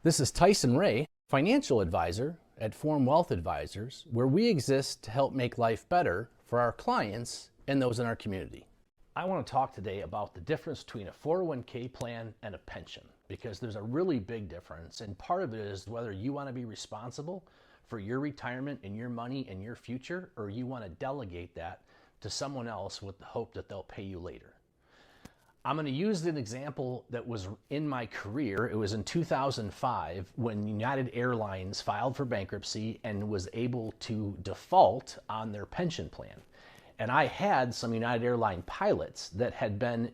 This is Tyson Ray, financial advisor at Form Wealth Advisors, where we exist to help make life better for our clients and those in our community. I want to talk today about the difference between a 401k plan and a pension, because there's a really big difference, and part of it is whether you want to be responsible for your retirement and your money and your future, or you want to delegate that to someone else with the hope that they'll pay you later. I'm going to use an example that was in my career. It was in 2005 when United Airlines filed for bankruptcy and was able to default on their pension plan. And I had some United Airline pilots that had been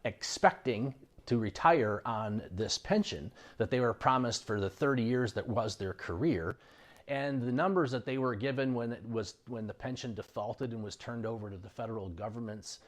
expecting to retire on this pension that they were promised for the 30 years that was their career. And the numbers that they were given when the pension defaulted and was turned over to the federal government's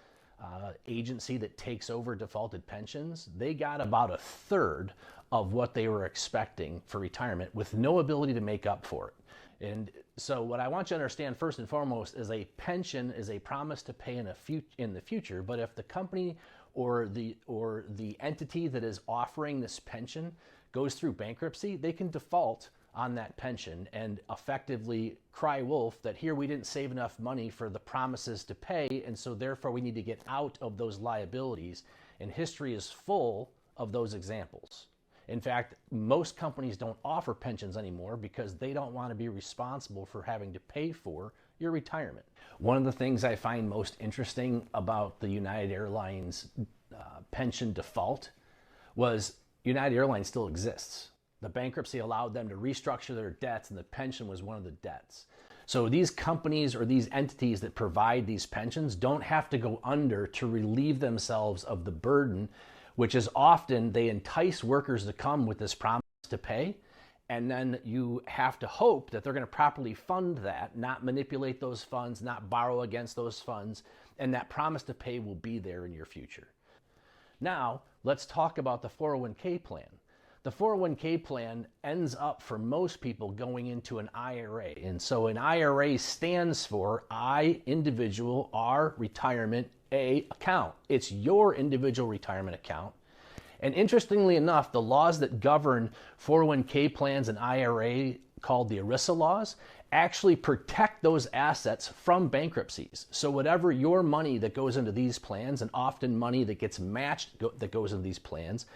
agency that takes over defaulted pensions, they got about a third of what they were expecting for retirement with no ability to make up for it. And so what I want you to understand first and foremost is a pension is a promise to pay in the future, but if the company or the entity that is offering this pension goes through bankruptcy, they can default on that pension and effectively cry wolf that here we didn't save enough money for the promises to pay, and so therefore we need to get out of those liabilities. And history is full of those examples. In fact, most companies don't offer pensions anymore because they don't want to be responsible for having to pay for your retirement. One of the things I find most interesting about the United Airlines pension default was United Airlines still exists. The bankruptcy allowed them to restructure their debts, and the pension was one of the debts. So these companies or these entities that provide these pensions don't have to go under to relieve themselves of the burden, which is often they entice workers to come with this promise to pay, and then you have to hope that they're going to properly fund that, not manipulate those funds, not borrow against those funds, and that promise to pay will be there in your future. Now, let's talk about the 401k plan. The 401k plan ends up for most people going into an IRA. And so an IRA stands for I, individual, R, retirement, A, account. It's your individual retirement account. And interestingly enough, the laws that govern 401k plans and IRA, called the ERISA laws, actually protect those assets from bankruptcies. So whatever your money that goes into these plans, and often money that gets matched that goes into these plans,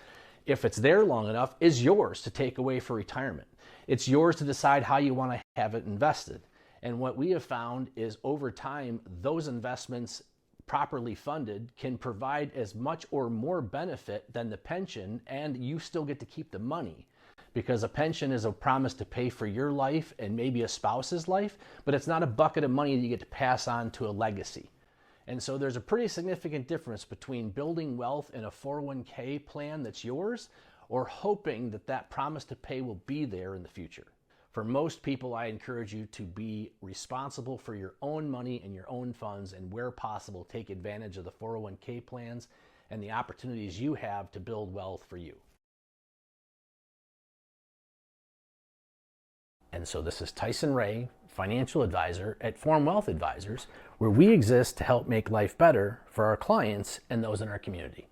if it's there long enough, is yours to take away for retirement. It's yours to decide how you want to have it invested. And what we have found is over time, those investments properly funded can provide as much or more benefit than the pension, and you still get to keep the money. Because a pension is a promise to pay for your life and maybe a spouse's life, but it's not a bucket of money that you get to pass on to a legacy. And so there's a pretty significant difference between building wealth in a 401k plan that's yours or hoping that that promise to pay will be there in the future. For most people, I encourage you to be responsible for your own money and your own funds, and where possible, take advantage of the 401k plans and the opportunities you have to build wealth for you. And so this is Tyson Ray, financial advisor at Form Wealth Advisors, where we exist to help make life better for our clients and those in our community.